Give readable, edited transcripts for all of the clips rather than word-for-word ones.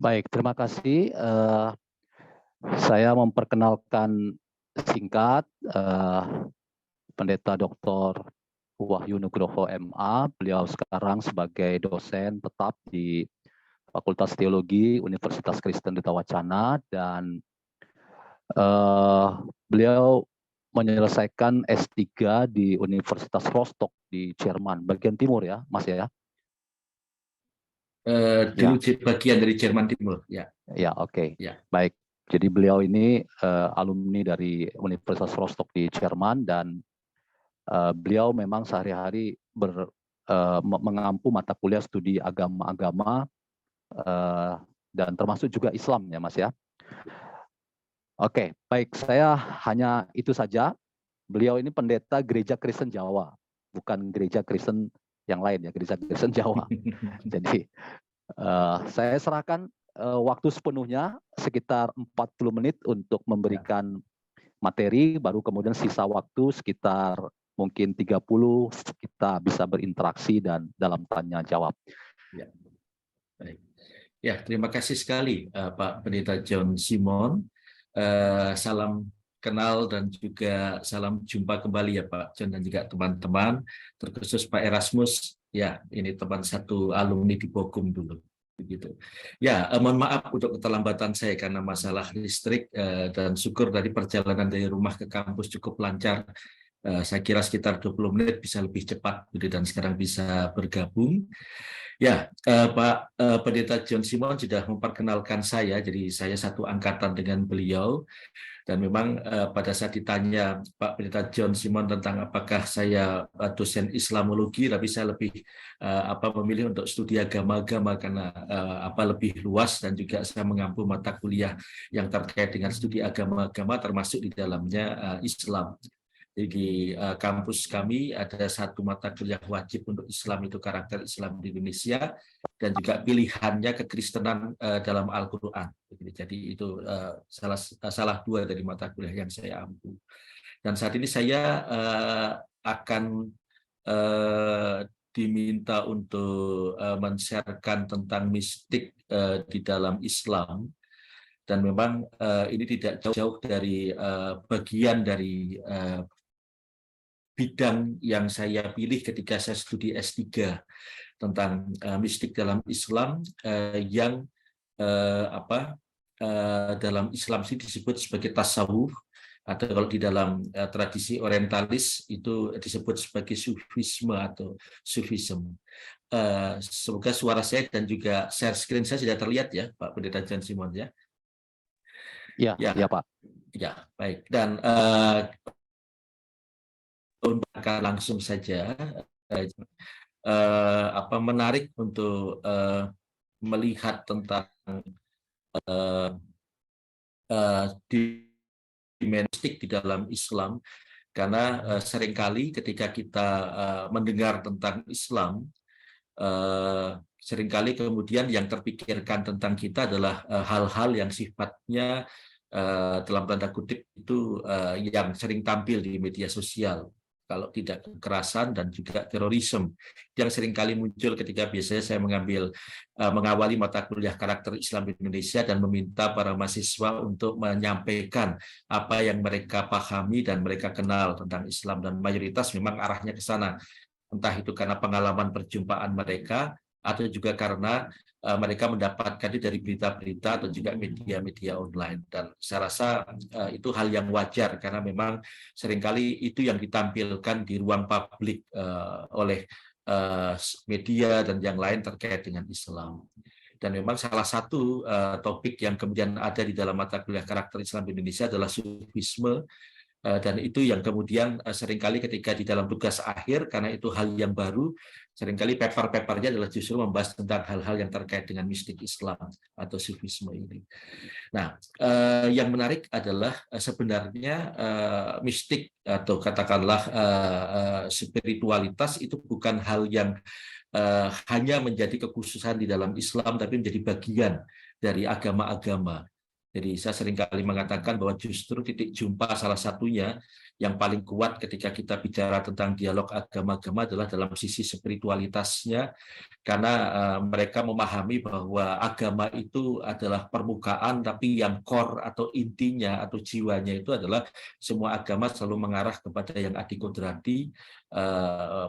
Baik, terima kasih. Saya memperkenalkan singkat, Pendeta Dr. Wahyu Nugroho MA. Beliau sekarang sebagai dosen tetap di Fakultas Teologi Universitas Kristen Duta Wacana dan beliau menyelesaikan S3 di Universitas Rostock di Jerman, bagian timur ya, Mas ya? Dulu Ya, bagian dari Jerman Timur, ya. ya, oke. Ya. Baik. Jadi beliau ini alumni dari Universitas Rostock di Jerman dan beliau memang sehari-hari mengampu mata kuliah studi agama-agama dan termasuk juga Islam ya Mas ya. Oke, baik, saya hanya itu saja. Beliau ini pendeta Gereja Kristen Jawa, bukan Gereja Kristen yang lain ya, Gereja Kristen Jawa. Jadi saya serahkan waktu sepenuhnya sekitar 40 menit untuk memberikan materi, baru kemudian sisa waktu sekitar mungkin 30 kita bisa berinteraksi dan dalam tanya jawab. Ya, baik. Ya, terima kasih sekali Pak Pendeta John Simon. Salam kenal dan juga salam jumpa kembali ya Pak John dan juga teman-teman, terkhusus Pak Erasmus. Ya, ini teman satu alumni di Bokum dulu. Begitu. Ya, mohon maaf untuk keterlambatan saya karena masalah listrik dan syukur dari perjalanan dari rumah ke kampus cukup lancar. Saya kira sekitar 20 menit bisa lebih cepat dan sekarang bisa bergabung. Ya, Pak Pendeta John Simon sudah memperkenalkan saya, jadi saya satu angkatan dengan beliau. Dan memang pada saat ditanya Pak Pendeta John Simon tentang apakah saya dosen Islamologi, tapi saya lebih memilih untuk studi agama-agama karena lebih luas dan juga saya mengampu mata kuliah yang terkait dengan studi agama-agama termasuk di dalamnya Islam. Jadi di kampus kami ada satu mata kuliah wajib untuk Islam, itu karakter Islam di Indonesia, dan juga pilihannya kekristenan dalam Al-Quran. Jadi itu salah dua dari mata kuliah yang saya ampu. Dan saat ini saya akan diminta untuk men-sharekan tentang mistik di dalam Islam. Dan memang ini tidak jauh dari bagian dari bidang yang saya pilih ketika saya studi S3 tentang mistik dalam Islam yang dalam Islam sih disebut sebagai tasawuf, atau kalau di dalam tradisi orientalis itu disebut sebagai sufisme atau sufism. Semoga suara saya dan juga share screen saya sudah terlihat ya Pak Pendeta John Simon ya. Ya, ya Pak. Ya, baik. Dan langsung saja menarik untuk melihat tentang dimensi di dalam Islam, karena seringkali ketika kita mendengar tentang Islam, seringkali kemudian yang terpikirkan tentang kita adalah hal-hal yang sifatnya dalam tanda kutip itu yang sering tampil di media sosial, kalau tidak kekerasan dan juga terorisme yang seringkali muncul ketika biasanya saya mengawali mata kuliah karakter Islam di Indonesia dan meminta para mahasiswa untuk menyampaikan apa yang mereka pahami dan mereka kenal tentang Islam, dan mayoritas memang arahnya ke sana, entah itu karena pengalaman perjumpaan mereka atau juga karena mereka mendapatkan itu dari berita-berita atau juga media-media online. Dan saya rasa itu hal yang wajar karena memang seringkali itu yang ditampilkan di ruang publik oleh media dan yang lain terkait dengan Islam. Dan memang salah satu topik yang kemudian ada di dalam mata kuliah karakter Islam di Indonesia adalah sufisme. Dan itu yang kemudian seringkali ketika di dalam tugas akhir, karena itu hal yang baru, seringkali paper-papernya adalah justru membahas tentang hal-hal yang terkait dengan mistik Islam atau sufisme ini. Nah, yang menarik adalah sebenarnya mistik atau katakanlah spiritualitas itu bukan hal yang hanya menjadi kekhususan di dalam Islam, tapi menjadi bagian dari agama-agama. Jadi saya seringkali mengatakan bahwa justru titik jumpa salah satunya yang paling kuat ketika kita bicara tentang dialog agama-agama adalah dalam sisi spiritualitasnya, karena mereka memahami bahwa agama itu adalah permukaan, tapi yang core atau intinya atau jiwanya itu adalah semua agama selalu mengarah kepada yang adikodrati,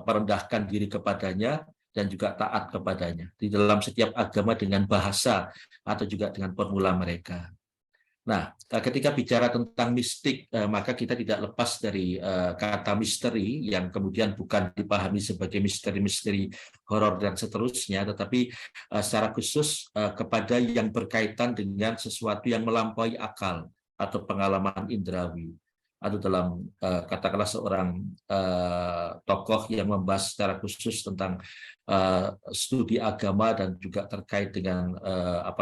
merendahkan diri kepadanya, dan juga taat kepadanya. Di dalam setiap agama dengan bahasa atau juga dengan formula mereka. Nah, ketika bicara tentang mistik, maka kita tidak lepas dari kata misteri yang kemudian bukan dipahami sebagai misteri-misteri horor dan seterusnya, tetapi secara khusus kepada yang berkaitan dengan sesuatu yang melampaui akal atau pengalaman indrawi. Atau dalam katakanlah seorang tokoh yang membahas secara khusus tentang studi agama dan juga terkait dengan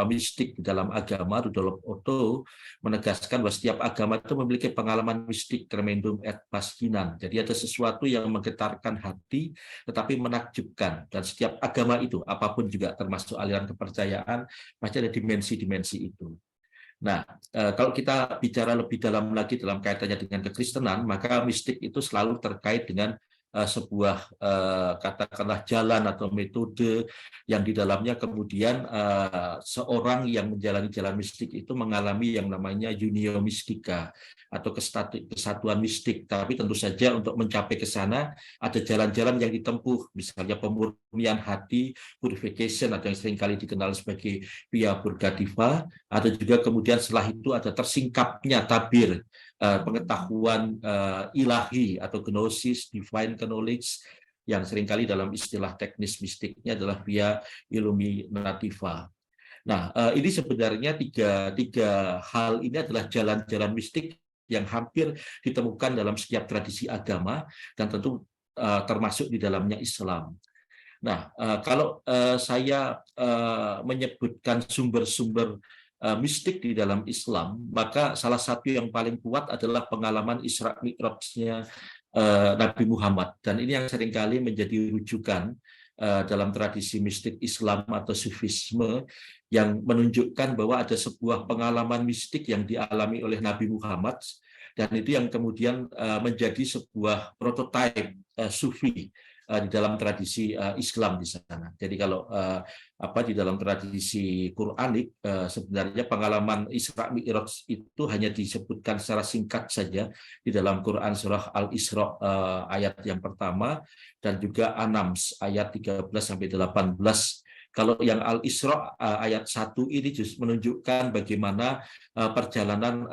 mistik di dalam agama, Rudolf Otto menegaskan bahwa setiap agama itu memiliki pengalaman mistik, tremendum et fascinans. Jadi ada sesuatu yang menggetarkan hati tetapi menakjubkan, dan setiap agama itu apapun juga termasuk aliran kepercayaan pasti ada dimensi-dimensi itu. Nah, kalau kita bicara lebih dalam lagi dalam kaitannya dengan kekristenan, maka mistik itu selalu terkait dengan sebuah katakanlah jalan atau metode yang di dalamnya kemudian seorang yang menjalani jalan mistik itu mengalami yang namanya unio mystica atau kesatuan mistik. Tapi tentu saja untuk mencapai ke sana ada jalan-jalan yang ditempuh, misalnya pemurnian hati, purification atau yang seringkali dikenal sebagai via purgativa, atau juga kemudian setelah itu ada tersingkapnya tabir, pengetahuan ilahi atau gnosis, divine knowledge, yang seringkali dalam istilah teknis mistiknya adalah via illuminativa. Nah, ini sebenarnya tiga hal ini adalah jalan-jalan mistik yang hampir ditemukan dalam setiap tradisi agama dan tentu termasuk di dalamnya Islam. Nah, kalau saya menyebutkan sumber-sumber mistik di dalam Islam, maka salah satu yang paling kuat adalah pengalaman Isra Mi'rajnya Nabi Muhammad, dan ini yang seringkali menjadi rujukan dalam tradisi mistik Islam atau Sufisme yang menunjukkan bahwa ada sebuah pengalaman mistik yang dialami oleh Nabi Muhammad, dan itu yang kemudian menjadi sebuah prototipe Sufi di dalam tradisi Islam di sana. Jadi kalau di dalam tradisi Quranik sebenarnya pengalaman Isra Mi'raj itu hanya disebutkan secara singkat saja di dalam Quran surah Al-Isra ayat yang pertama dan juga An-Nams ayat 13 sampai 18. Kalau yang Al-Isra ayat 1 ini justru menunjukkan bagaimana perjalanan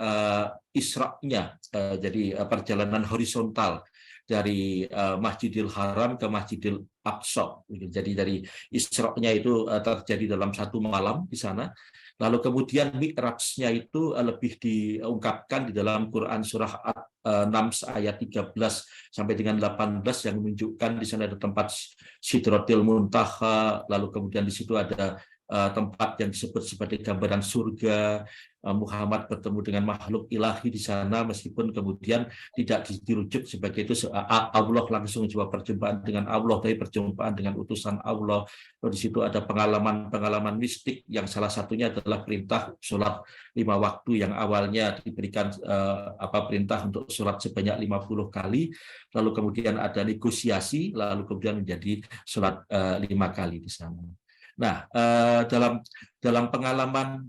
Isra-nya, jadi perjalanan horizontal dari Masjidil Haram ke Masjidil Aqsa. Jadi dari Isra-nya itu terjadi dalam satu malam di sana. Lalu kemudian Mi'raj-nya itu lebih diungkapkan di dalam Quran surah Nams ayat 13 sampai dengan 18 yang menunjukkan di sana ada tempat Sidratil Muntaha, lalu kemudian di situ ada tempat yang disebut sebagai gambaran surga. Muhammad bertemu dengan makhluk ilahi di sana, meskipun kemudian tidak dirujuk sebagai itu Allah langsung coba perjumpaan dengan Allah, tapi perjumpaan dengan utusan Allah. Lalu di situ ada pengalaman mistik yang salah satunya adalah perintah sholat 5 waktu yang awalnya diberikan perintah untuk sholat sebanyak 50 kali, lalu kemudian ada negosiasi, lalu kemudian menjadi sholat 5 kali di sana. Nah, dalam pengalaman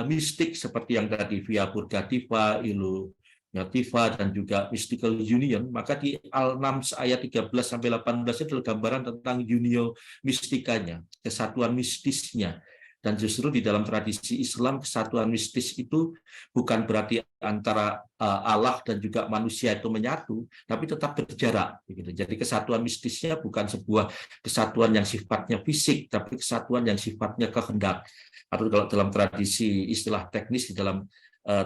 mistik seperti yang tadi via purgativa, illuminativa, dan juga mystical union, maka di Al-Nams ayat 13 sampai 18 itu adalah gambaran tentang unio mistikanya, kesatuan mistisnya. Dan justru di dalam tradisi Islam, kesatuan mistis itu bukan berarti antara Allah dan juga manusia itu menyatu, tapi tetap berjarak. Jadi kesatuan mistisnya bukan sebuah kesatuan yang sifatnya fisik, tapi kesatuan yang sifatnya kehendak. Atau kalau dalam tradisi istilah teknis di dalam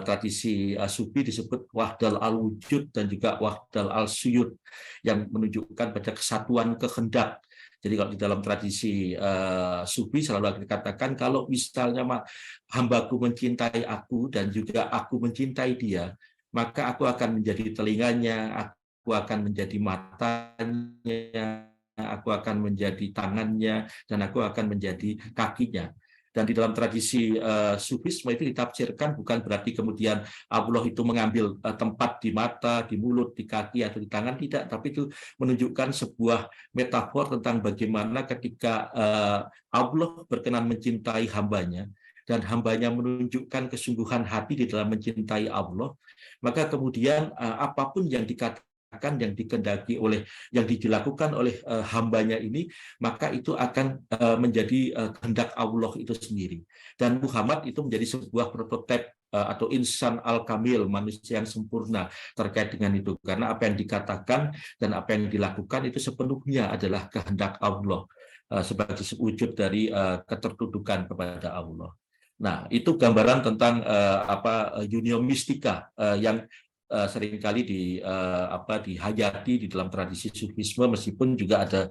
tradisi Sufi disebut wahdal al-wujud dan juga wahdal al-suyud, yang menunjukkan pada kesatuan kehendak. Jadi kalau di dalam tradisi Sufi selalu dikatakan kalau misalnya hambaku mencintai aku dan juga aku mencintai dia, maka aku akan menjadi telinganya, aku akan menjadi matanya, aku akan menjadi tangannya, dan aku akan menjadi kakinya. Dan di dalam tradisi Sufisme itu ditafsirkan bukan berarti kemudian Allah itu mengambil tempat di mata, di mulut, di kaki, atau di tangan, tidak. Tapi itu menunjukkan sebuah metafor tentang bagaimana ketika Allah berkenan mencintai hambanya, dan hambanya menunjukkan kesungguhan hati di dalam mencintai Allah, maka kemudian apapun yang dikatakan, yang dikehendaki oleh, yang dilakukan oleh hambanya ini, maka itu akan menjadi kehendak Allah itu sendiri. Dan Muhammad itu menjadi sebuah prototipe atau insan al-kamil, manusia yang sempurna terkait dengan itu. Karena apa yang dikatakan dan apa yang dilakukan itu sepenuhnya adalah kehendak Allah, sebagai wujud dari ketertudukan kepada Allah. Nah, itu gambaran tentang unio mistika yang seringkali dihayati di dalam tradisi Sufisme, meskipun juga ada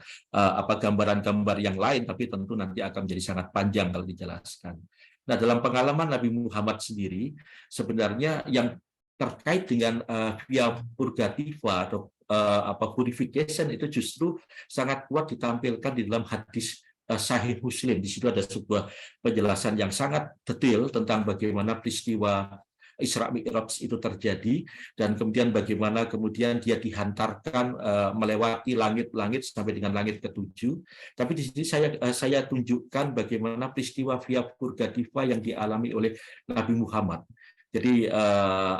gambaran-gambar yang lain, tapi tentu nanti akan menjadi sangat panjang kalau dijelaskan. Nah, dalam pengalaman Nabi Muhammad sendiri, sebenarnya yang terkait dengan via purgativa atau purification itu justru sangat kuat ditampilkan di dalam hadis Sahih Muslim. Di situ ada sebuah penjelasan yang sangat detail tentang bagaimana peristiwa Isra Mi'raj itu terjadi, dan kemudian bagaimana kemudian dia dihantarkan melewati langit-langit sampai dengan langit ke-7. Tapi di sini saya tunjukkan bagaimana peristiwa via purgativa yang dialami oleh Nabi Muhammad. Jadi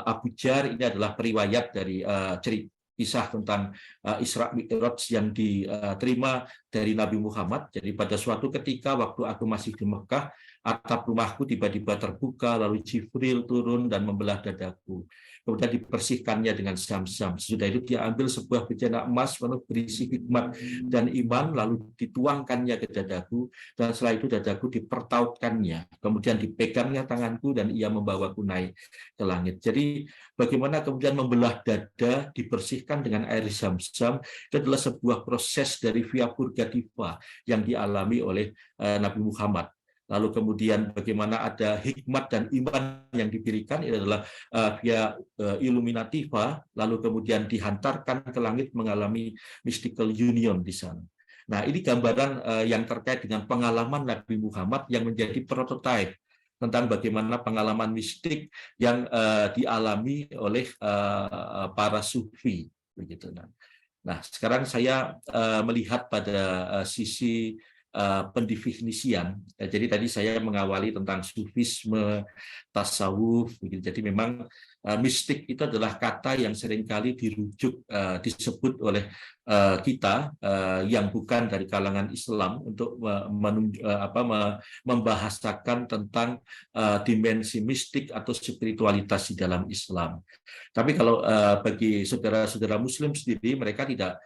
Abu Jar ini adalah periwayat dari cerita kisah tentang Isra Mi'raj yang diterima dari Nabi Muhammad. Jadi pada suatu ketika waktu aku masih di Mekah, atap rumahku tiba-tiba terbuka, lalu Jibril turun dan membelah dadaku. Kemudian dibersihkannya dengan zam-zam. Sesudah itu dia ambil sebuah bejana emas penuh berisi hikmat dan iman, lalu dituangkannya ke dadaku, dan setelah itu dadaku dipertautkannya. Kemudian dipegangnya tanganku dan ia membawaku naik ke langit. Jadi bagaimana kemudian membelah dada dibersihkan dengan air zam-zam, itu adalah sebuah proses dari via purgativa yang dialami oleh Nabi Muhammad. Lalu kemudian bagaimana ada hikmat dan iman yang diberikan, ini adalah via illuminativa, lalu kemudian dihantarkan ke langit mengalami mystical union di sana. Nah, ini gambaran yang terkait dengan pengalaman Nabi Muhammad yang menjadi prototipe tentang bagaimana pengalaman mistik yang dialami oleh para sufi, begitu. Nah, sekarang saya melihat pada sisi pendefinisian. Jadi tadi saya mengawali tentang sufisme, tasawuf. Jadi memang mistik itu adalah kata yang seringkali disebut oleh kita yang bukan dari kalangan Islam untuk membahasakan tentang dimensi mistik atau spiritualitas di dalam Islam. Tapi kalau bagi saudara-saudara Muslim sendiri, mereka tidak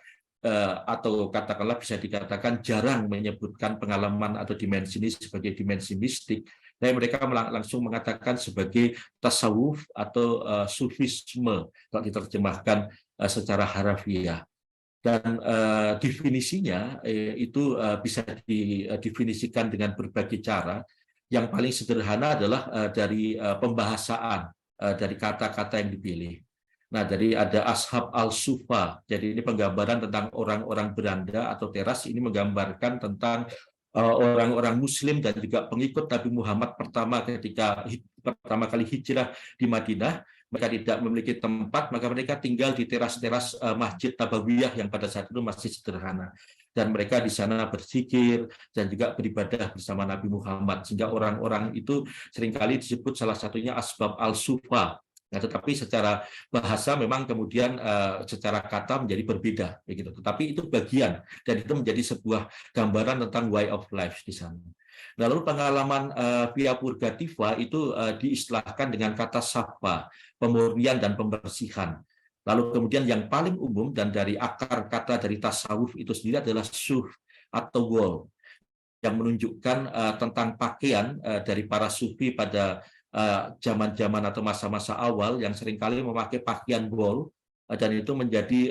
atau katakanlah bisa dikatakan jarang menyebutkan pengalaman atau dimensi ini sebagai dimensi mistik, dan mereka langsung mengatakan sebagai tasawuf atau sufisme kalau diterjemahkan secara harafiah. Dan definisinya itu bisa didefinisikan dengan berbagai cara. Yang paling sederhana adalah dari pembahasaan dari kata-kata yang dipilih. Nah, jadi ada ashab al-sufa. Jadi ini penggambaran tentang orang-orang beranda atau teras. Ini menggambarkan tentang orang-orang Muslim dan juga pengikut Nabi Muhammad ketika pertama kali hijrah di Madinah. Mereka tidak memiliki tempat, maka mereka tinggal di teras-teras Masjid Nabawiyah yang pada saat itu masih sederhana. Dan mereka di sana berzikir dan juga beribadah bersama Nabi Muhammad. Sehingga orang-orang itu seringkali disebut salah satunya asbab al-sufa. Nah, tetapi secara bahasa memang kemudian secara kata menjadi berbeda, begitu. Tetapi itu bagian dan itu menjadi sebuah gambaran tentang way of life di sana. Nah, lalu pengalaman via purgativa itu diistilahkan dengan kata safa, pemurnian dan pembersihan. Lalu kemudian yang paling umum dan dari akar kata dari tasawuf itu sendiri adalah suf atau wol, yang menunjukkan tentang pakaian dari para sufi pada zaman-zaman atau masa-masa awal yang seringkali memakai pakaian wol, dan itu menjadi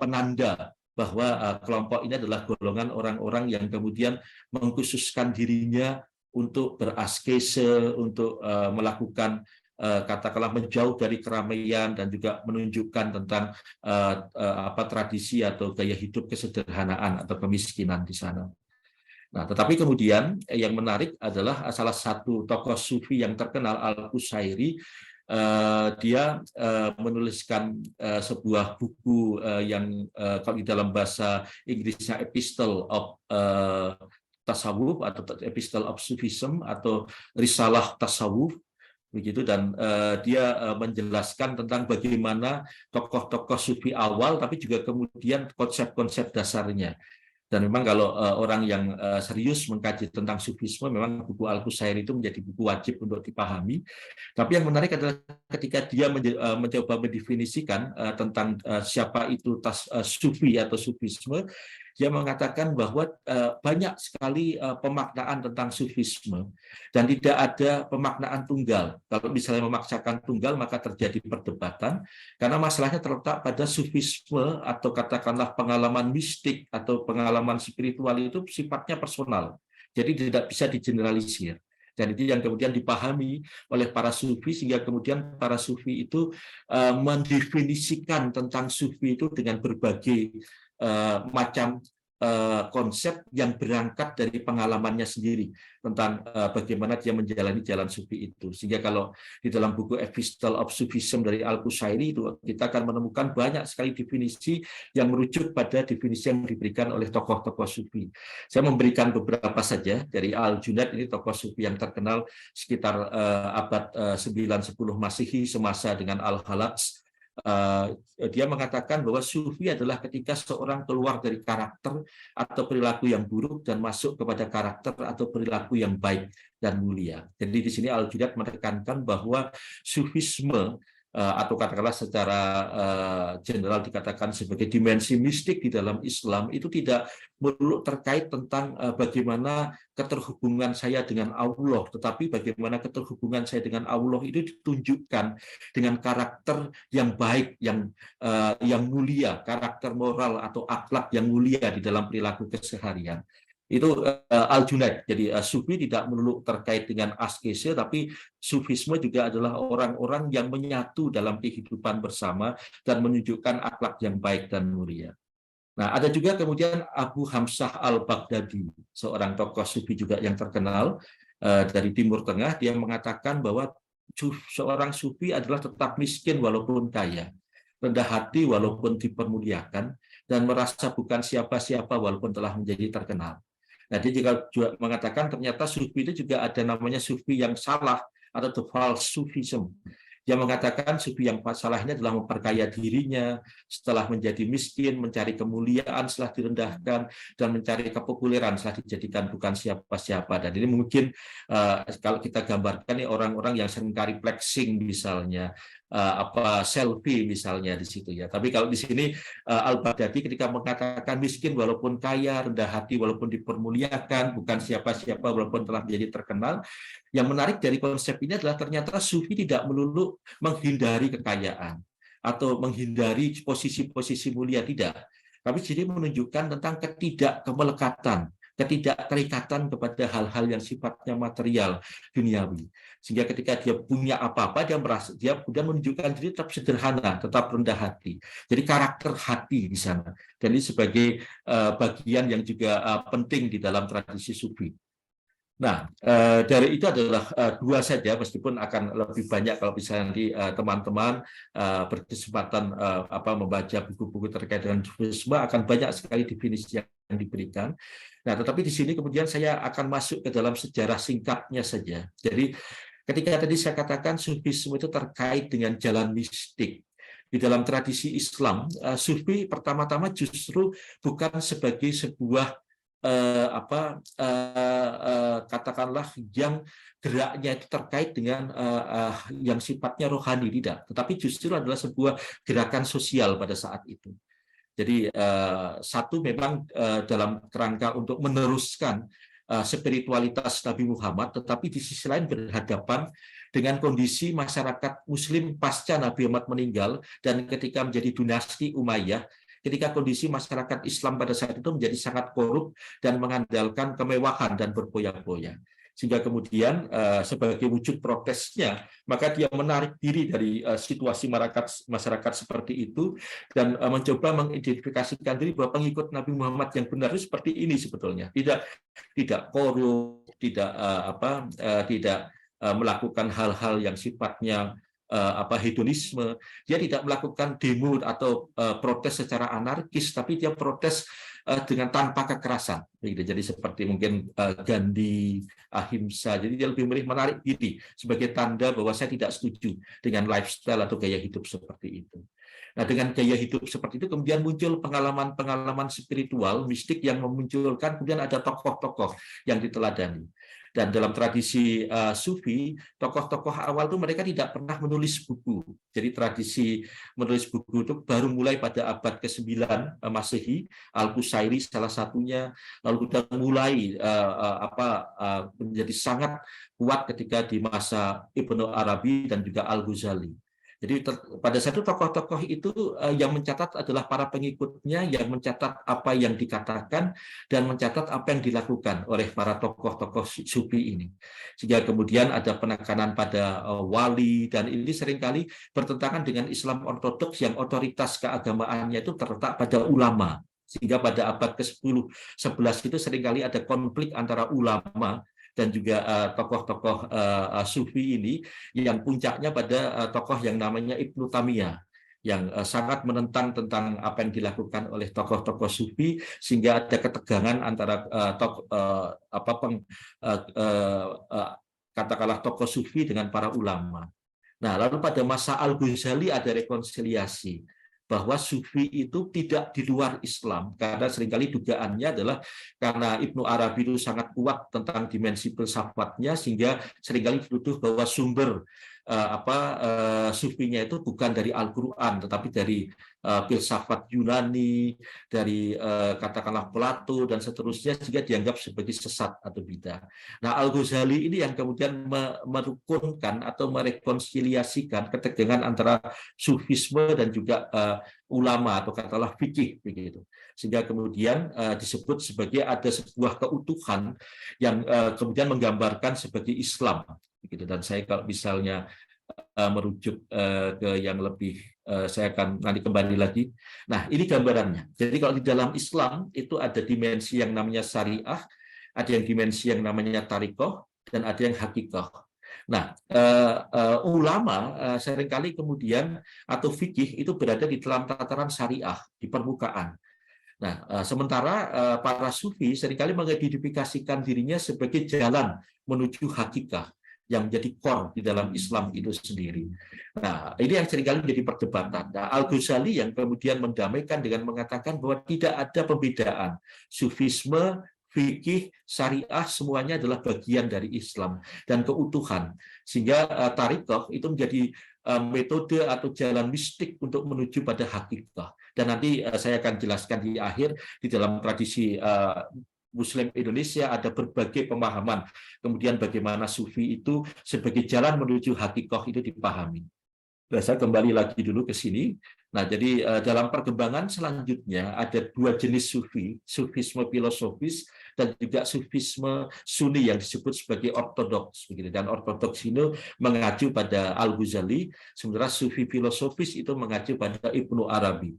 penanda bahwa kelompok ini adalah golongan orang-orang yang kemudian mengkhususkan dirinya untuk beraskese, untuk melakukan katakanlah menjauh dari keramaian dan juga menunjukkan tentang tradisi atau gaya hidup kesederhanaan atau kemiskinan di sana. Nah, tetapi kemudian yang menarik adalah salah satu tokoh sufi yang terkenal, Al-Qusairi. Dia menuliskan sebuah buku yang kalau di dalam bahasa Inggrisnya Epistle of Tasawuf atau Epistle of Sufism atau Risalah Tasawuf begitu, dan dia menjelaskan tentang bagaimana tokoh-tokoh sufi awal tapi juga kemudian konsep-konsep dasarnya. Dan memang kalau orang yang serius mengkaji tentang sufisme, memang buku Al-Qusairi itu menjadi buku wajib untuk dipahami. Tapi yang menarik adalah ketika dia mencoba mendefinisikan tentang siapa itu sufi atau sufisme, dia mengatakan bahwa banyak sekali pemaknaan tentang sufisme dan tidak ada pemaknaan tunggal. Kalau misalnya memaksakan tunggal, maka terjadi perdebatan karena masalahnya terletak pada sufisme atau katakanlah pengalaman mistik atau pengalaman spiritual itu sifatnya personal. Jadi tidak bisa digeneralisir. Dan itu yang kemudian dipahami oleh para sufi, sehingga kemudian para sufi itu mendefinisikan tentang sufi itu dengan berbagai macam konsep yang berangkat dari pengalamannya sendiri tentang bagaimana dia menjalani jalan sufi itu. Sehingga kalau di dalam buku Epistle of Sufism dari Al-Qusairi itu kita akan menemukan banyak sekali definisi yang merujuk pada definisi yang diberikan oleh tokoh-tokoh sufi. Saya memberikan beberapa saja dari Al-Junaid, ini tokoh sufi yang terkenal sekitar abad 9-10 Masehi semasa dengan Al-Halaj. Dia mengatakan bahwa sufi adalah ketika seorang keluar dari karakter atau perilaku yang buruk dan masuk kepada karakter atau perilaku yang baik dan mulia. Jadi di sini Al-Junaid menekankan bahwa sufisme atau katakanlah secara general dikatakan sebagai dimensi mistik di dalam Islam itu tidak melulu terkait tentang bagaimana keterhubungan saya dengan Allah, tetapi bagaimana keterhubungan saya dengan Allah itu ditunjukkan dengan karakter yang baik, yang mulia, karakter moral atau akhlak yang mulia di dalam perilaku keseharian. Itu Al-Junaid. Jadi sufi tidak melulu terkait dengan askese, tapi sufisme juga adalah orang-orang yang menyatu dalam kehidupan bersama dan menunjukkan akhlak yang baik dan mulia. Nah, ada juga kemudian Abu Hamzah Al-Baghdadi, seorang tokoh sufi juga yang terkenal dari Timur Tengah. Dia mengatakan bahwa seorang sufi adalah tetap miskin walaupun kaya, rendah hati walaupun dipermuliakan, dan merasa bukan siapa-siapa walaupun telah menjadi terkenal. Nah, dia juga mengatakan ternyata sufi itu juga ada namanya sufi yang salah atau the false sufism. Dia mengatakan sufi yang salahnya adalah memperkaya dirinya setelah menjadi miskin, mencari kemuliaan setelah direndahkan, dan mencari kepopuleran setelah dijadikan bukan siapa-siapa. Dan ini mungkin kalau kita gambarkan nih orang-orang yang seringkali flexing misalnya, selfie misalnya di situ ya. Tapi kalau di sini Al-Baghdadi ketika mengatakan miskin walaupun kaya, rendah hati walaupun dipermuliakan, bukan siapa-siapa walaupun telah menjadi terkenal. Yang menarik dari konsep ini adalah ternyata sufi tidak melulu menghindari kekayaan atau menghindari posisi-posisi mulia, tidak. Tapi jadi menunjukkan tentang ketidakkemelekatan, ketidakterikatan kepada hal-hal yang sifatnya material, duniawi. Sehingga ketika dia punya apa-apa, dia kemudian menunjukkan diri tetap sederhana, tetap rendah hati. Jadi karakter hati di sana. Dan ini sebagai bagian yang juga penting di dalam tradisi sufi. Nah, dari itu adalah dua saja, meskipun akan lebih banyak kalau misalnya nanti teman-teman berkesempatan membaca buku-buku terkait dengan sufisme, akan banyak sekali definisi yang diberikan. Nah, tetapi di sini kemudian saya akan masuk ke dalam sejarah singkatnya saja. Jadi, ketika tadi saya katakan sufisme itu terkait dengan jalan mistik. Di dalam tradisi Islam, sufi pertama-tama justru bukan sebagai sebuah katakanlah yang geraknya itu terkait dengan yang sifatnya rohani, tidak, tetapi justru adalah sebuah gerakan sosial pada saat itu. Jadi satu memang dalam kerangka untuk meneruskan spiritualitas Nabi Muhammad, tetapi di sisi lain berhadapan dengan kondisi masyarakat Muslim pasca Nabi Muhammad meninggal dan ketika menjadi dinasti Umayyah, ketika kondisi masyarakat Islam pada saat itu menjadi sangat korup dan mengandalkan kemewahan dan berfoya-foya. Sehingga kemudian sebagai wujud protesnya, maka dia menarik diri dari situasi masyarakat seperti itu dan mencoba mengidentifikasikan diri bahwa pengikut Nabi Muhammad yang benar itu seperti ini sebetulnya, tidak korup, tidak melakukan hal-hal yang sifatnya hedonisme. Dia tidak melakukan demo atau protes secara anarkis, tapi dia protes dengan tanpa kekerasan. Jadi seperti mungkin Gandhi, Ahimsa. Jadi dia lebih memilih menarik diri sebagai tanda bahwa saya tidak setuju dengan lifestyle atau gaya hidup seperti itu. Nah, dengan gaya hidup seperti itu kemudian muncul pengalaman-pengalaman spiritual, mistik yang memunculkan, kemudian ada tokoh-tokoh yang diteladani. Dan dalam tradisi Sufi, tokoh-tokoh awal itu mereka tidak pernah menulis buku. Jadi tradisi menulis buku itu baru mulai pada abad ke-9 Masehi, Al-Qusairi salah satunya, lalu kita mulai menjadi sangat kuat ketika di masa Ibnu Arabi dan juga Al-Ghazali. Jadi pada saat itu tokoh-tokoh itu yang mencatat adalah para pengikutnya, yang mencatat apa yang dikatakan dan mencatat apa yang dilakukan oleh para tokoh-tokoh sufi ini. Sehingga kemudian ada penekanan pada wali, dan ini seringkali bertentangan dengan Islam ortodoks yang otoritas keagamaannya itu terletak pada ulama. Sehingga pada abad ke-10, 11 itu seringkali ada konflik antara ulama dan juga tokoh-tokoh sufi ini, yang puncaknya pada tokoh yang namanya Ibnu Taimiyah, yang sangat menentang tentang apa yang dilakukan oleh tokoh-tokoh sufi, sehingga ada ketegangan antara katakanlah tokoh sufi dengan para ulama. Nah, lalu pada masa Al-Ghazali ada rekonsiliasi bahwa sufi itu tidak di luar Islam, karena seringkali dugaannya adalah karena Ibnu Arabi itu sangat kuat tentang dimensi filsafatnya, sehingga seringkali dituduh bahwa sumber sufinya itu bukan dari Al-Quran, tetapi dari filsafat Yunani, dari katakanlah Plato dan seterusnya, sehingga dianggap sebagai sesat atau bidah. Nah, Al-Ghazali ini yang kemudian merukunkan atau merekonsiliasikan ketegangan antara sufisme dan juga ulama atau katakanlah fikih begitu. Sehingga kemudian disebut sebagai ada sebuah keutuhan yang kemudian menggambarkan sebagai Islam begitu. Dan saya kalau misalnya merujuk ke yang lebih, saya akan nanti kembali lagi. Nah, ini gambarannya. Jadi kalau di dalam Islam itu ada dimensi yang namanya syariah, ada yang dimensi yang namanya tarikoh, dan ada yang hakikoh. Nah, ulama seringkali kemudian atau fikih itu berada di dalam tataran syariah, di permukaan. Nah, sementara para sufi seringkali mengidentifikasikan dirinya sebagai jalan menuju hakikat yang menjadi core di dalam Islam itu sendiri. Nah, ini yang seringkali menjadi perdebatan. Nah, Al-Ghazali yang kemudian mendamaikan dengan mengatakan bahwa tidak ada pembedaan. Sufisme, fikih, syariah semuanya adalah bagian dari Islam dan keutuhan. Sehingga tarikoh itu menjadi metode atau jalan mistik untuk menuju pada hakikat. Dan nanti saya akan jelaskan di akhir, di dalam tradisi Muslim Indonesia ada berbagai pemahaman. Kemudian bagaimana sufi itu sebagai jalan menuju hakikat itu dipahami. Nah, saya kembali lagi dulu ke sini. Nah, jadi dalam perkembangan selanjutnya ada dua jenis sufi, sufisme filosofis dan juga sufisme sunni yang disebut sebagai ortodoks. Dan ortodoks ini mengacu pada Al-Ghazali, sementara sufi filosofis itu mengacu pada Ibnu Arabi.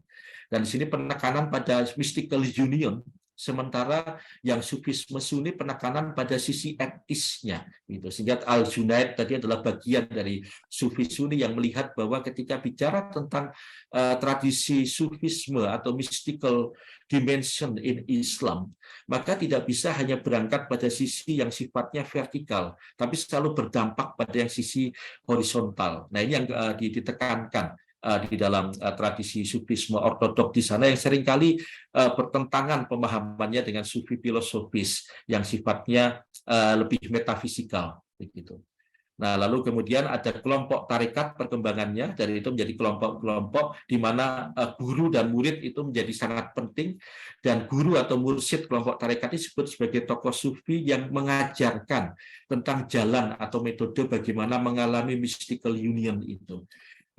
Dan di sini penekanan pada mystical union, sementara yang sufisme sunni penekanan pada sisi etisnya gitu. Sehingga Al-Junaid tadi adalah bagian dari sufi sunni yang melihat bahwa ketika bicara tentang tradisi sufisme atau mystical dimension in Islam, maka tidak bisa hanya berangkat pada sisi yang sifatnya vertikal, tapi selalu berdampak pada yang sisi horizontal. Nah, ini yang ditekankan di dalam tradisi sufisme ortodoks di sana, yang seringkali bertentangan pemahamannya dengan sufi filosofis yang sifatnya lebih metafisikal begitu. Nah, lalu kemudian ada kelompok tarekat perkembangannya, dari itu menjadi kelompok-kelompok di mana guru dan murid itu menjadi sangat penting, dan guru atau mursyid kelompok tarekat disebut sebagai tokoh sufi yang mengajarkan tentang jalan atau metode bagaimana mengalami mystical union itu.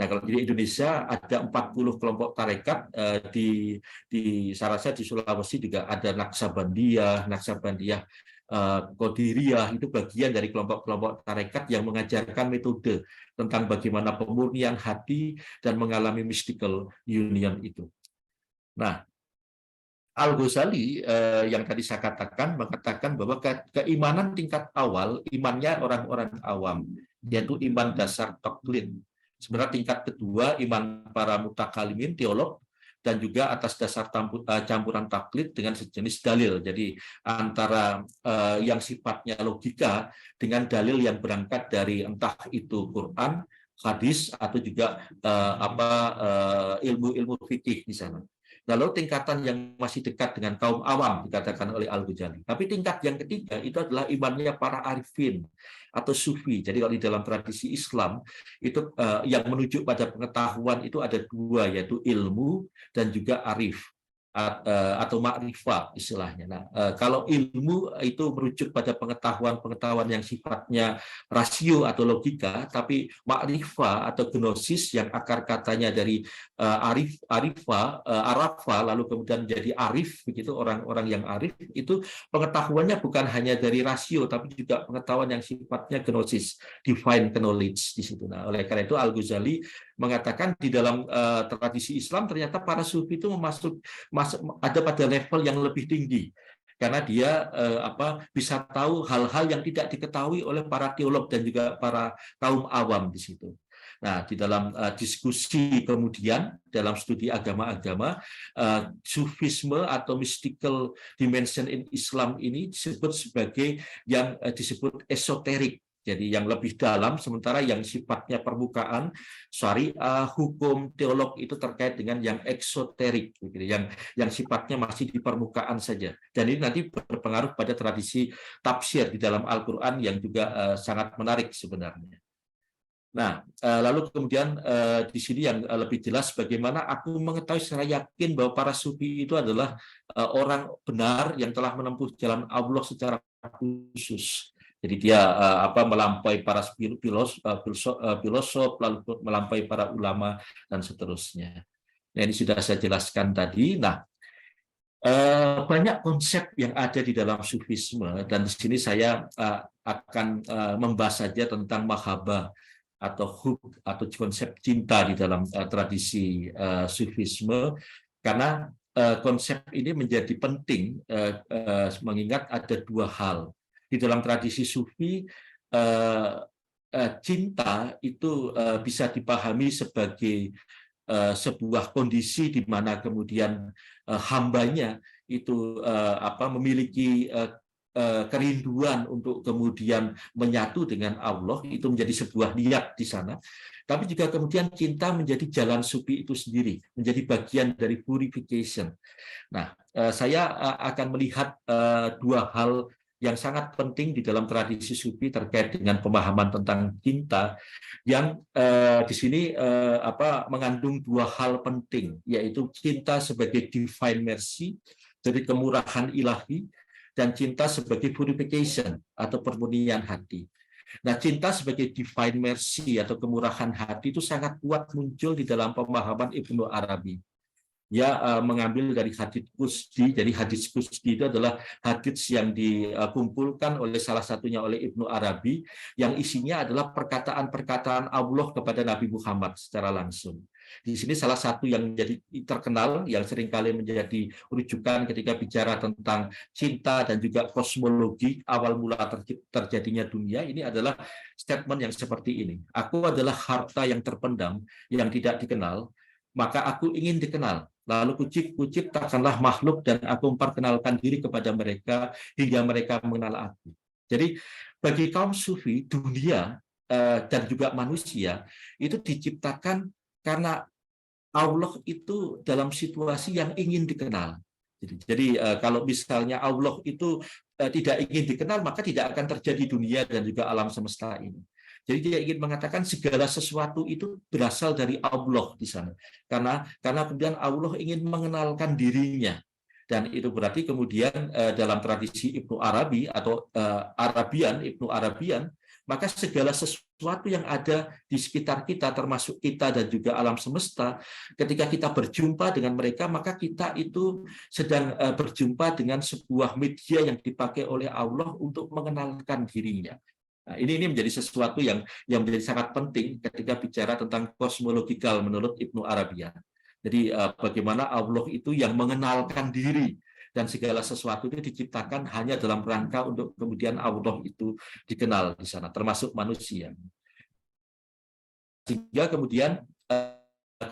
Nah, kalau di Indonesia ada 40 kelompok tarekat, di Sarasa, di Sulawesi juga ada Naksabandiyah Qadiriyah, itu bagian dari kelompok-kelompok tarekat yang mengajarkan metode tentang bagaimana pemurnian hati dan mengalami mystical union itu. Nah, Al-Ghazali yang tadi saya katakan mengatakan bahwa keimanan tingkat awal, imannya orang-orang awam, yaitu iman dasar taklid. Sebenarnya tingkat kedua, iman para mutakalimin, teolog, dan juga atas dasar campuran taklid dengan sejenis dalil. Jadi antara yang sifatnya logika dengan dalil yang berangkat dari entah itu Quran, hadis, atau juga ilmu-ilmu fikih di sana. Lalu tingkatan yang masih dekat dengan kaum awam dikatakan oleh Al-Ghazali. Tapi tingkat yang ketiga itu adalah imannya para arifin atau sufi. Jadi kalau di dalam tradisi Islam itu yang menuju pada pengetahuan itu ada dua, yaitu ilmu dan juga arif atau makrifat istilahnya. Nah, kalau ilmu itu merujuk pada pengetahuan-pengetahuan yang sifatnya rasio atau logika, tapi makrifat atau gnosis yang akar katanya dari arafa, lalu kemudian menjadi arif, begitu orang-orang yang arif itu pengetahuannya bukan hanya dari rasio, tapi juga pengetahuan yang sifatnya gnosis, divine knowledge di situ. Nah, oleh karena itu Al-Ghazali mengatakan di dalam tradisi Islam ternyata para sufi itu ada pada level yang lebih tinggi karena dia bisa tahu hal-hal yang tidak diketahui oleh para teolog dan juga para kaum awam di situ. Nah, di dalam diskusi kemudian dalam studi agama-agama, sufisme atau mystical dimension in Islam ini disebut sebagai yang disebut esoterik. Jadi yang lebih dalam, sementara yang sifatnya permukaan, syariah, hukum, teolog itu terkait dengan yang eksoterik, yang sifatnya masih di permukaan saja. Dan ini nanti berpengaruh pada tradisi tafsir di dalam Al-Quran yang juga sangat menarik sebenarnya. Nah, lalu kemudian di sini yang lebih jelas bagaimana aku mengetahui secara yakin bahwa para sufi itu adalah orang benar yang telah menempuh jalan Allah secara khusus. Jadi dia melampaui para filosof, lalu melampaui para ulama dan seterusnya. Nah, ini sudah saya jelaskan tadi. Nah, banyak konsep yang ada di dalam sufisme dan di sini saya akan membahas saja tentang mahabbah atau hub atau konsep cinta di dalam tradisi sufisme, karena konsep ini menjadi penting mengingat ada dua hal. Di dalam tradisi sufi, cinta itu bisa dipahami sebagai sebuah kondisi di mana kemudian hambanya itu memiliki kerinduan untuk kemudian menyatu dengan Allah, itu menjadi sebuah niat di sana. Tapi juga kemudian cinta menjadi jalan sufi itu sendiri, menjadi bagian dari purification. Nah, saya akan melihat dua hal yang sangat penting di dalam tradisi sufi terkait dengan pemahaman tentang cinta, yang di sini mengandung dua hal penting, yaitu cinta sebagai divine mercy, jadi kemurahan ilahi, dan cinta sebagai purification atau pemurnian hati. Nah, cinta sebagai divine mercy atau kemurahan hati itu sangat kuat muncul di dalam pemahaman Ibnu Arabi. Dia mengambil dari hadits Qudsi. Jadi hadits Qudsi itu adalah hadits yang dikumpulkan oleh salah satunya oleh Ibnu Arabi, yang isinya adalah perkataan-perkataan Allah kepada Nabi Muhammad secara langsung. Di sini salah satu yang menjadi terkenal, yang seringkali menjadi rujukan ketika bicara tentang cinta dan juga kosmologi awal mula terjadinya dunia, ini adalah statement yang seperti ini. Aku adalah harta yang terpendam, yang tidak dikenal, maka aku ingin dikenal. Lalu kuciptakanlah makhluk dan aku memperkenalkan diri kepada mereka hingga mereka mengenal aku. Jadi bagi kaum sufi, dunia dan juga manusia itu diciptakan karena Allah itu dalam situasi yang ingin dikenal. Jadi kalau misalnya Allah itu tidak ingin dikenal, maka tidak akan terjadi dunia dan juga alam semesta ini. Jadi dia ingin mengatakan segala sesuatu itu berasal dari Allah di sana. Karena kemudian Allah ingin mengenalkan dirinya. Dan itu berarti kemudian dalam tradisi Ibnu Arabi atau Ibnu Arabian, maka segala sesuatu yang ada di sekitar kita, termasuk kita dan juga alam semesta, ketika kita berjumpa dengan mereka, maka kita itu sedang berjumpa dengan sebuah media yang dipakai oleh Allah untuk mengenalkan dirinya. Nah, ini menjadi sesuatu yang menjadi sangat penting ketika bicara tentang kosmologikal menurut Ibnu Arabiyah. Jadi bagaimana Allah itu yang mengenalkan diri, dan segala sesuatu itu diciptakan hanya dalam rangka untuk kemudian Allah itu dikenal di sana, termasuk manusia. Sehingga kemudian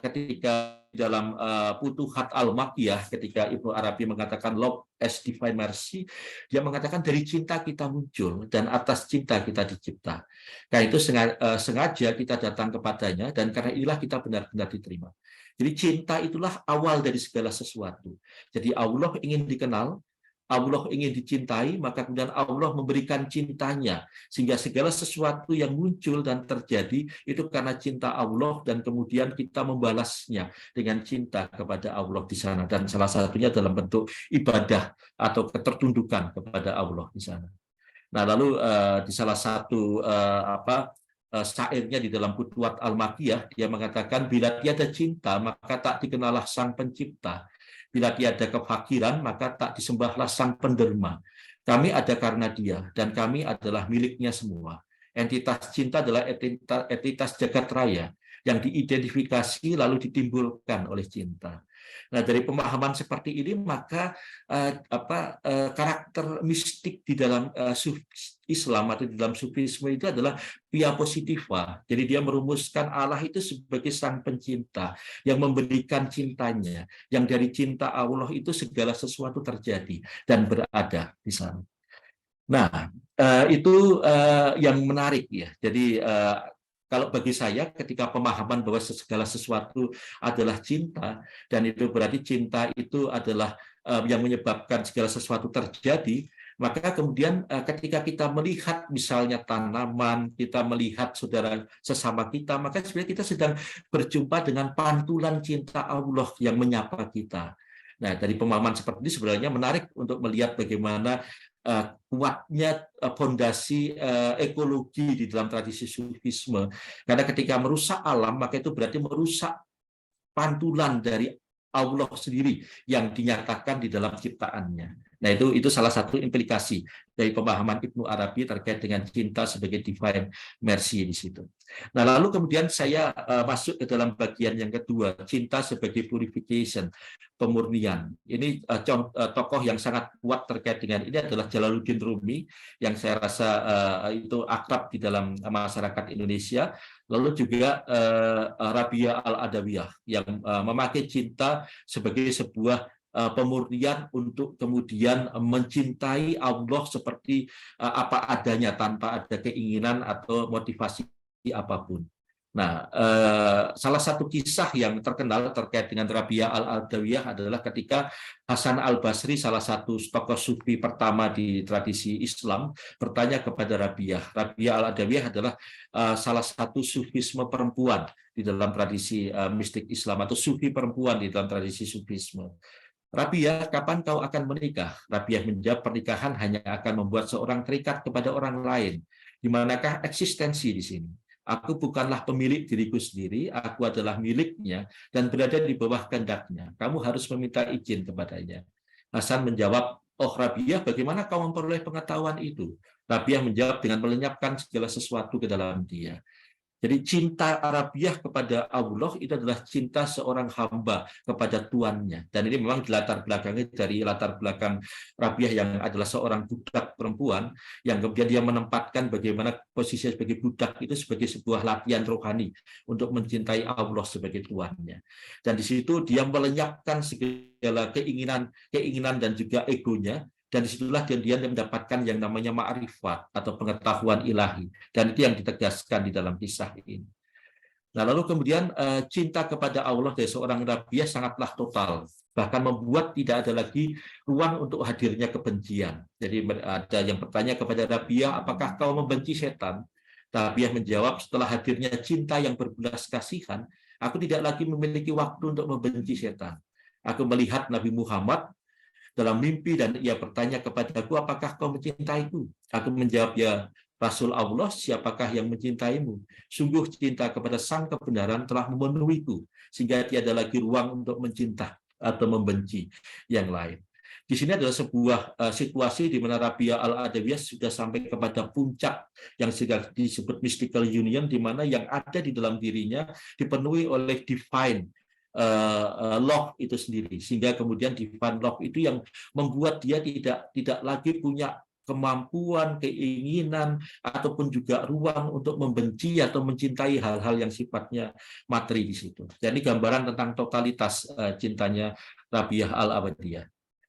ketika dalam Futuhat Al-Makkiyah, ketika Ibnu Arabi mengatakan love as divine mercy, dia mengatakan dari cinta kita muncul dan atas cinta kita dicipta. Karena itu sengaja kita datang kepadanya, dan karena inilah kita benar-benar diterima. Jadi cinta itulah awal dari segala sesuatu. Jadi Allah ingin dikenal, Allah ingin dicintai, maka kemudian Allah memberikan cintanya, sehingga segala sesuatu yang muncul dan terjadi itu karena cinta Allah, dan kemudian kita membalasnya dengan cinta kepada Allah di sana, dan salah satunya dalam bentuk ibadah atau ketertundukan kepada Allah di sana. Nah, lalu di salah satu syairnya di dalam Futuhat Al-Makkiyah, dia mengatakan, bila tiada cinta maka tak dikenalah Sang Pencipta, bila tiada kefakiran maka tak disembahlah Sang Penderma. Kami ada karena Dia, dan kami adalah miliknya semua. Entitas cinta adalah entitas jagat raya yang diidentifikasi lalu ditimbulkan oleh cinta. Nah, dari pemahaman seperti ini, maka karakter mistik di dalam Islam atau di dalam Sufisme itu adalah via positiva. Jadi dia merumuskan Allah itu sebagai Sang Pencinta yang memberikan cintanya, yang dari cinta Allah itu segala sesuatu terjadi dan berada di sana. Nah, itu yang menarik ya. Jadi kalau bagi saya, ketika pemahaman bahwa segala sesuatu adalah cinta, dan itu berarti cinta itu adalah yang menyebabkan segala sesuatu terjadi, maka kemudian ketika kita melihat misalnya tanaman, kita melihat saudara sesama kita, maka sebenarnya kita sedang berjumpa dengan pantulan cinta Allah yang menyapa kita. Nah, dari pemahaman seperti ini sebenarnya menarik untuk melihat bagaimana kuatnya fondasi ekologi di dalam tradisi Sufisme. Karena ketika merusak alam, maka itu berarti merusak pantulan dari Allah sendiri yang dinyatakan di dalam ciptaannya. Nah, itu salah satu implikasi dari pemahaman Ibnu Arabi terkait dengan cinta sebagai divine mercy di situ. Nah, lalu kemudian saya masuk ke dalam bagian yang kedua, cinta sebagai purification, pemurnian. Ini tokoh yang sangat kuat terkait dengan ini adalah Jalaluddin Rumi, yang saya rasa itu akrab di dalam masyarakat Indonesia. Lalu juga Rabi'ah Al-Adawiyah yang memakai cinta sebagai sebuah pemurnian untuk kemudian mencintai Allah seperti apa adanya tanpa ada keinginan atau motivasi apapun. Nah, salah satu kisah yang terkenal terkait dengan Rabi'ah Al-Adawiyah adalah ketika Hasan Al-Basri, salah satu tokoh sufi pertama di tradisi Islam, bertanya kepada Rabi'ah. Rabi'ah Al-Adawiyah adalah salah satu sufisme perempuan di dalam tradisi mistik Islam, atau sufi perempuan di dalam tradisi sufisme. Rabi'ah, kapan kau akan menikah? Rabi'ah menjawab, pernikahan hanya akan membuat seorang terikat kepada orang lain. Di manakah eksistensi di sini? Aku bukanlah pemilik diriku sendiri, aku adalah miliknya dan berada di bawah kehendaknya. Kamu harus meminta izin kepadanya. Hasan menjawab, oh Rabi'ah, bagaimana kau memperoleh pengetahuan itu? Rabi'ah menjawab dengan melenyapkan segala sesuatu ke dalam dia. Jadi cinta Arabiah kepada Allah itu adalah cinta seorang hamba kepada tuannya. Dan ini memang dilatar belakangi dari latar belakang Rabiah yang adalah seorang budak perempuan, yang kemudian dia menempatkan bagaimana posisinya sebagai budak itu sebagai sebuah latihan rohani untuk mencintai Allah sebagai tuannya. Dan di situ dia melenyapkan segala keinginan dan juga egonya. Dan disitulah dia mendapatkan yang namanya ma'rifat atau pengetahuan ilahi. Dan itu yang ditegaskan di dalam kisah ini. Nah, lalu kemudian cinta kepada Allah dari seorang Rabi'ah sangatlah total. Bahkan membuat tidak ada lagi ruang untuk hadirnya kebencian. Jadi ada yang bertanya kepada Rabi'ah, apakah kau membenci setan? Rabi'ah menjawab, setelah hadirnya cinta yang berbelas kasihan, aku tidak lagi memiliki waktu untuk membenci setan. Aku melihat Nabi Muhammad, dalam mimpi dan ia bertanya kepadaku, apakah kau mencintaiku? Aku menjawab, ya Rasul Allah, siapakah yang mencintaimu? Sungguh cinta kepada sang kebenaran telah memenuhiku, sehingga tiada lagi ruang untuk mencinta atau membenci yang lain. Di sini adalah sebuah situasi di mana Rabi'ah Al-Adawiyah sudah sampai kepada puncak yang disebut mystical union, di mana yang ada di dalam dirinya dipenuhi oleh divine love itu sendiri, sehingga kemudian divine love itu yang membuat dia tidak lagi punya kemampuan, keinginan, ataupun juga ruang untuk membenci atau mencintai hal-hal yang sifatnya materi di situ. Jadi gambaran tentang totalitas cintanya Rabi'ah Al-Adawiyah.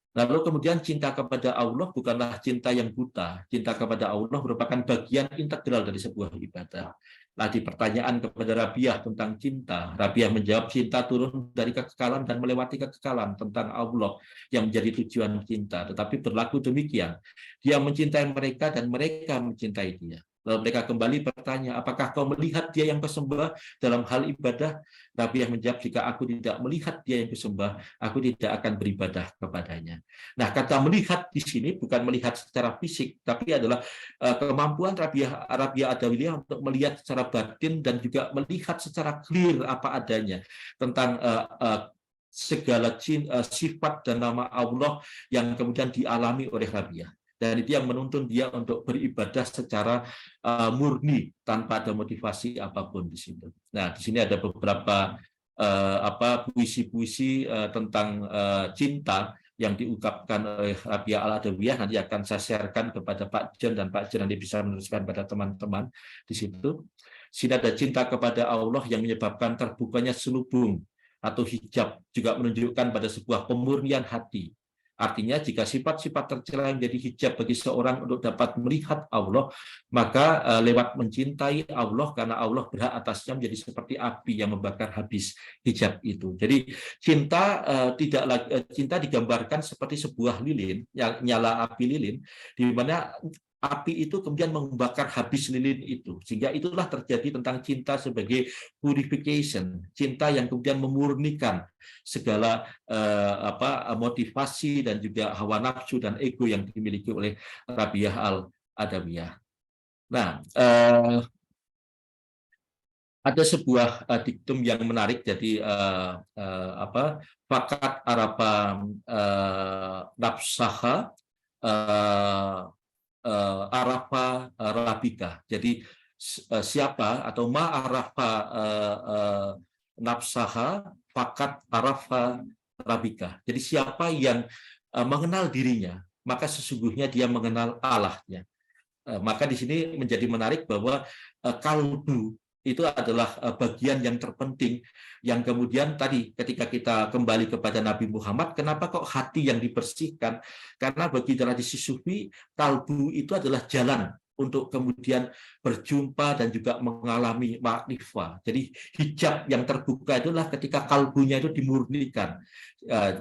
Lalu kemudian cinta kepada Allah bukanlah cinta yang buta. Cinta kepada Allah merupakan bagian integral dari sebuah ibadah. Nah, di pertanyaan kepada Rabi'ah tentang cinta, Rabi'ah menjawab, cinta turun dari kekekalan dan melewati kekekalan, tentang Allah yang menjadi tujuan cinta. Tetapi berlaku demikian. Dia mencintai mereka dan mereka mencintai dia. Lalu mereka kembali bertanya, apakah kau melihat dia yang kusembah dalam hal ibadah? Rabi'ah menjawab, jika aku tidak melihat dia yang kusembah, aku tidak akan beribadah kepadanya. Nah, kata melihat di sini bukan melihat secara fisik, tapi adalah kemampuan Rabi'ah Adawiyah untuk melihat secara batin dan juga melihat secara clear apa adanya tentang segala sifat dan nama Allah yang kemudian dialami oleh Rabi'ah. Dan itu yang menuntun dia untuk beribadah secara murni tanpa ada motivasi apapun di situ. Nah, di sini ada beberapa puisi-puisi tentang cinta yang diungkapkan oleh Rabi'ah Al-Adawiyah. Nanti akan saya sharekan kepada Pak John, dan Pak John nanti bisa meneruskan pada teman-teman di situ. Sini ada cinta kepada Allah yang menyebabkan terbukanya selubung atau hijab, juga menunjukkan pada sebuah pemurnian hati. Artinya jika sifat-sifat tercela yang menjadi hijab bagi seorang untuk dapat melihat Allah, maka lewat mencintai Allah, karena Allah berhak atasnya, menjadi seperti api yang membakar habis hijab itu. Jadi cinta cinta digambarkan seperti sebuah lilin, yang nyala api lilin, di mana api itu kemudian membakar habis lilin itu, sehingga itulah terjadi tentang cinta sebagai purification, cinta yang kemudian memurnikan segala motivasi dan juga hawa nafsu dan ego yang dimiliki oleh Rabi'ah Al-Adawiyah. Nah, ada sebuah diktum yang menarik, jadi fakat arafa nafsaha arafa rabika. Jadi siapa atau ma'arafa nafsaha fakat arafa rabika. Jadi siapa yang mengenal dirinya, maka sesungguhnya dia mengenal Allahnya. Maka di sini menjadi menarik bahwa kalbu itu adalah bagian yang terpenting, yang kemudian tadi ketika kita kembali kepada Nabi Muhammad, kenapa kok hati yang dibersihkan? Karena bagi tradisi Sufi, kalbu itu adalah jalan untuk kemudian berjumpa dan juga mengalami makrifah. Jadi hijab yang terbuka itulah ketika kalbunya itu dimurnikan.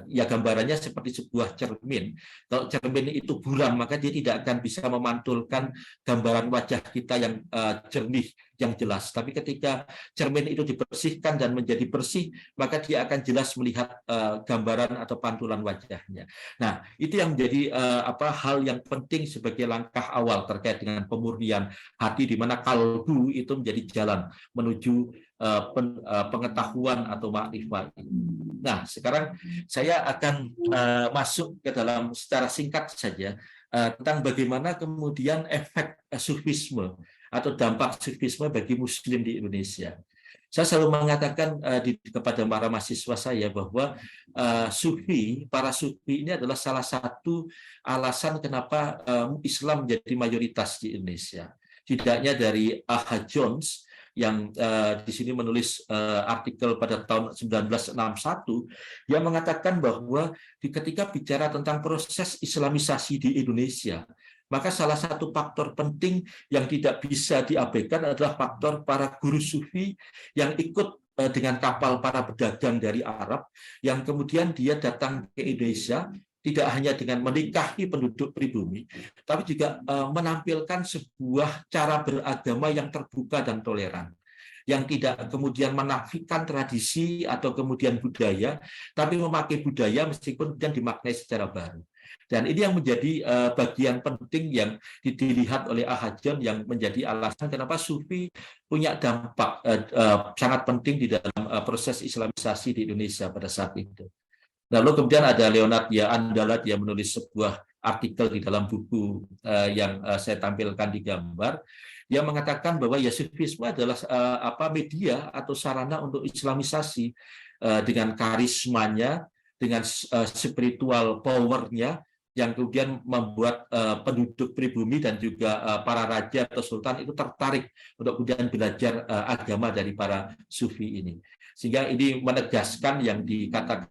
Ya gambarannya seperti sebuah cermin. Kalau cermin itu buram, maka dia tidak akan bisa memantulkan gambaran wajah kita yang jernih, yang jelas. Tapi ketika cermin itu dibersihkan dan menjadi bersih, maka dia akan jelas melihat gambaran atau pantulan wajahnya. Nah, itu yang menjadi hal yang penting sebagai langkah awal terkait dengan pemurnian hati, di mana kalbu itu menjadi jalan menuju pengetahuan atau makrifat. Nah, sekarang saya akan masuk ke dalam secara singkat saja tentang bagaimana kemudian efek sufisme atau dampak sufisme bagi Muslim di Indonesia. Saya selalu mengatakan kepada para mahasiswa saya bahwa para sufi ini adalah salah satu alasan kenapa Islam menjadi mayoritas di Indonesia. Tidaknya dari A.H. Jones yang di sini menulis artikel pada tahun 1961, dia mengatakan bahwa ketika bicara tentang proses Islamisasi di Indonesia, maka salah satu faktor penting yang tidak bisa diabaikan adalah faktor para guru sufi yang ikut dengan kapal para pedagang dari Arab, yang kemudian dia datang ke Indonesia tidak hanya dengan menikahi penduduk pribumi, tapi juga menampilkan sebuah cara beragama yang terbuka dan toleran, yang tidak kemudian menafikan tradisi atau kemudian budaya, tapi memakai budaya meskipun kemudian dimaknai secara baru. Dan ini yang menjadi bagian penting yang dilihat oleh Ahad John yang menjadi alasan kenapa Sufi punya dampak sangat penting di dalam proses Islamisasi di Indonesia pada saat itu. Lalu kemudian ada Leonard Ya Andalat yang menulis sebuah artikel di dalam buku yang saya tampilkan di gambar, yang mengatakan bahwa ya Sufisme adalah media atau sarana untuk Islamisasi dengan karismanya, dengan spiritual power-nya, yang kemudian membuat penduduk pribumi dan juga para raja atau sultan itu tertarik untuk kemudian belajar agama dari para sufi ini. Sehingga ini menegaskan yang dikatakan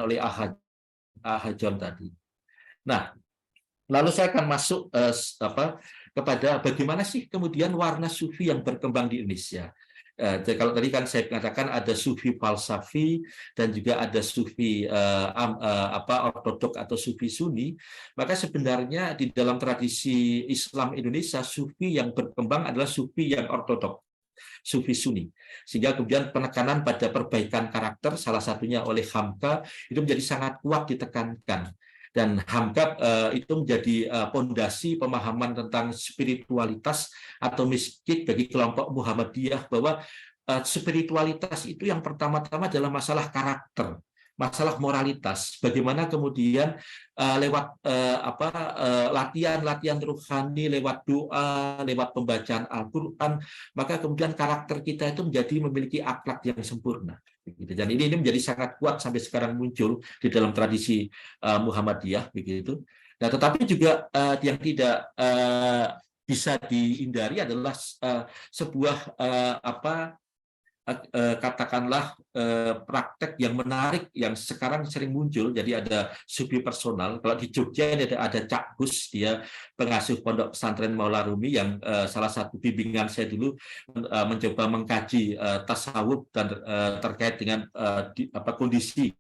oleh Ahad John tadi. Nah, lalu saya akan masuk kepada bagaimana sih kemudian warna sufi yang berkembang di Indonesia. Kalau tadi kan saya katakan ada sufi falsafi dan juga ada sufi ortodok atau sufi sunni, maka sebenarnya di dalam tradisi Islam Indonesia sufi yang berkembang adalah sufi yang ortodok, sufi sunni, sehingga kemudian penekanan pada perbaikan karakter salah satunya oleh Hamka itu menjadi sangat kuat ditekankan. Dan Hamka itu menjadi pondasi pemahaman tentang spiritualitas atau mistik bagi kelompok Muhammadiyah, bahwa spiritualitas itu yang pertama-tama adalah masalah karakter, masalah moralitas. Bagaimana kemudian lewat latihan-latihan rohani, lewat doa, lewat pembacaan Al-Quran, maka kemudian karakter kita itu memiliki akhlak yang sempurna. Dan ini menjadi sangat kuat sampai sekarang muncul di dalam tradisi Muhammadiyah, begitu. Nah, tetapi juga yang tidak bisa dihindari adalah sebuah katakanlah praktek yang menarik yang sekarang sering muncul. Jadi ada sufi personal. Kalau di Jogja ini ada Cak Gus, dia pengasuh pondok pesantren Maula Rumi yang salah satu bimbingan saya dulu mencoba mengkaji tasawuf dan terkait dengan kondisi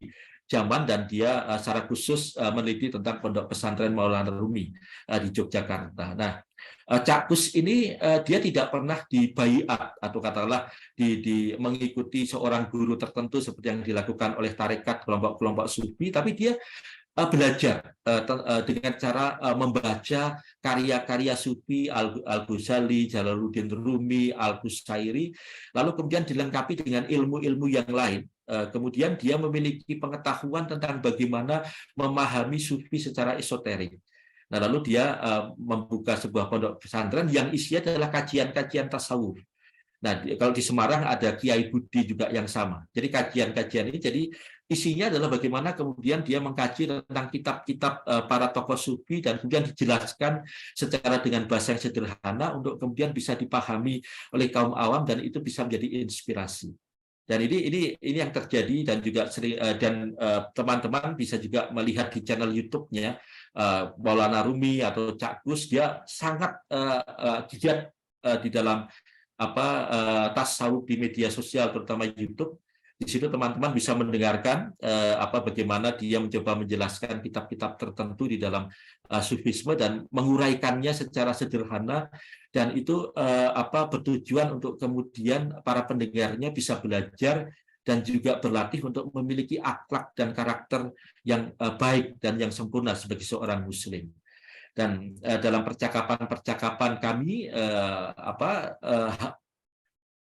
zaman, dan dia secara khusus meneliti tentang pondok pesantren Maulana Rumi di Yogyakarta. Nah, Cak Gus ini dia tidak pernah dibaiat atau katakanlah mengikuti seorang guru tertentu seperti yang dilakukan oleh tarekat kelompok-kelompok sufi, tapi dia belajar dengan cara membaca karya-karya sufi Al-Ghazali, Jalaluddin Rumi, Al-Qusairi, lalu kemudian dilengkapi dengan ilmu-ilmu yang lain. Kemudian dia memiliki pengetahuan tentang bagaimana memahami sufi secara esoterik. Nah, lalu dia membuka sebuah pondok pesantren yang isinya adalah kajian-kajian tasawuf. Nah, kalau di Semarang ada Kiai Budi juga yang sama. Jadi kajian-kajian ini jadi isinya adalah bagaimana kemudian dia mengkaji tentang kitab-kitab para tokoh sufi dan kemudian dijelaskan secara dengan bahasa yang sederhana untuk kemudian bisa dipahami oleh kaum awam dan itu bisa menjadi inspirasi. Dan ini yang terjadi, dan juga teman-teman bisa juga melihat di channel YouTube-nya Maulana Rumi atau Cak Gus, dia sangat giat di dalam tasawuf di media sosial, terutama YouTube. Di situ teman-teman bisa mendengarkan bagaimana dia mencoba menjelaskan kitab-kitab tertentu di dalam sufisme dan menguraikannya secara sederhana, dan itu bertujuan untuk kemudian para pendengarnya bisa belajar dan juga berlatih untuk memiliki akhlak dan karakter yang baik dan yang sempurna sebagai seorang muslim. Dan dalam percakapan-percakapan kami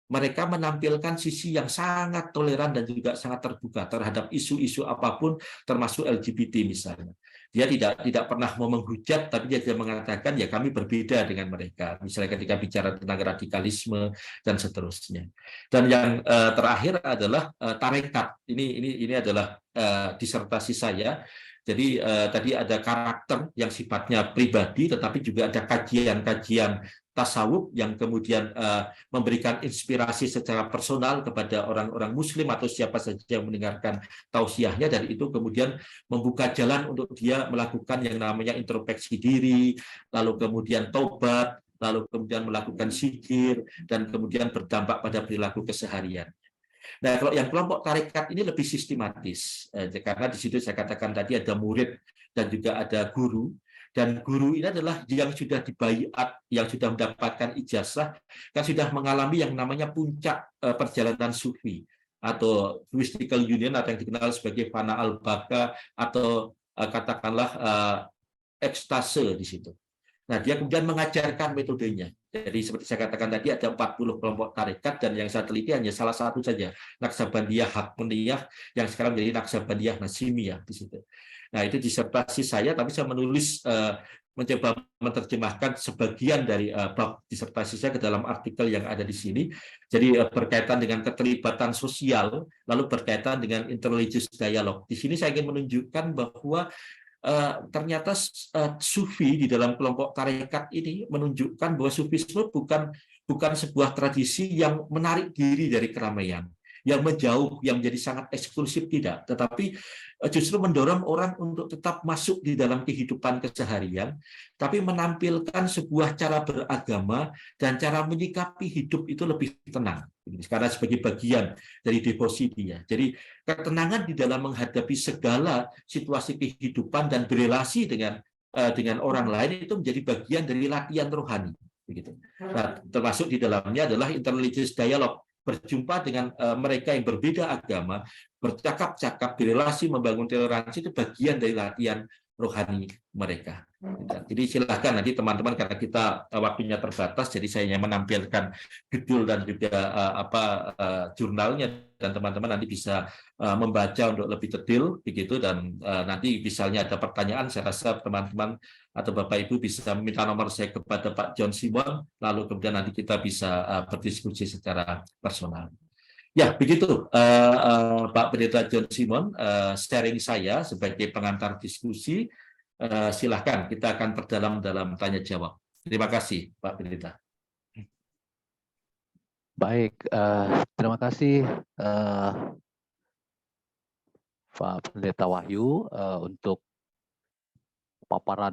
mereka menampilkan sisi yang sangat toleran dan juga sangat terbuka terhadap isu-isu apapun, termasuk LGBT misalnya. Dia tidak pernah mau menghujat, tapi dia mengatakan ya kami berbeda dengan mereka. Misalnya ketika bicara tentang radikalisme dan seterusnya. Dan yang terakhir adalah tarekat. Ini adalah disertasi saya. Jadi tadi ada karakter yang sifatnya pribadi, tetapi juga ada kajian-kajian tasawuf yang kemudian memberikan inspirasi secara personal kepada orang-orang muslim atau siapa saja yang mendengarkan tausiahnya, dan itu kemudian membuka jalan untuk dia melakukan yang namanya introspeksi diri, lalu kemudian tobat, lalu kemudian melakukan zikir, dan kemudian berdampak pada perilaku keseharian. Nah, kalau yang kelompok tarekat ini lebih sistematis, karena di situ saya katakan tadi ada murid dan juga ada guru. Dan guru ini adalah yang sudah dibaiat, yang sudah mendapatkan ijazah, kan sudah mengalami yang namanya puncak perjalanan sufi atau mystical union, atau yang dikenal sebagai fana al-baka atau katakanlah ekstase di situ. Nah, dia kemudian mengajarkan metodenya. Jadi seperti saya katakan tadi ada 40 kelompok tarekat dan yang saya teliti hanya salah satu saja, Naksabandiyah Hakmoniyah yang sekarang menjadi Naksabandiyah Nasimiyah di situ. Nah, itu disertasi saya, tapi saya menulis mencoba menerjemahkan sebagian dari bab disertasi saya ke dalam artikel yang ada di sini. Jadi berkaitan dengan keterlibatan sosial, lalu berkaitan dengan interreligious dialog. Di sini saya ingin menunjukkan bahwa ternyata sufi di dalam kelompok tarekat ini menunjukkan bahwa sufisme bukan sebuah tradisi yang menarik diri dari keramaian, yang menjauh, yang menjadi sangat eksklusif, tidak, tetapi justru mendorong orang untuk tetap masuk di dalam kehidupan keseharian, tapi menampilkan sebuah cara beragama dan cara menyikapi hidup itu lebih tenang, karena sebagai bagian dari devosi dia. Jadi ketenangan di dalam menghadapi segala situasi kehidupan dan berelasi dengan orang lain itu menjadi bagian dari latihan rohani, begitu. Nah, termasuk di dalamnya adalah interreligious dialog, berjumpa dengan mereka yang berbeda agama, bercakap-cakap, berelasi, membangun toleransi, itu bagian dari latihan rohani mereka. Jadi silahkan nanti teman-teman, karena kita waktunya terbatas, jadi saya hanya menampilkan judul dan juga jurnalnya, dan teman-teman nanti bisa membaca untuk lebih detail begitu, dan nanti misalnya ada pertanyaan, saya rasa teman-teman atau Bapak Ibu bisa meminta nomor saya kepada Pak John Simon, lalu kemudian nanti kita bisa berdiskusi secara personal. Ya, begitu Pak Pendeta John Simon, sharing saya sebagai pengantar diskusi. Silahkan, kita akan perdalam dalam tanya jawab. Terima kasih Pak Pendeta. Baik, terima kasih Pak Pendeta Wahyu untuk paparan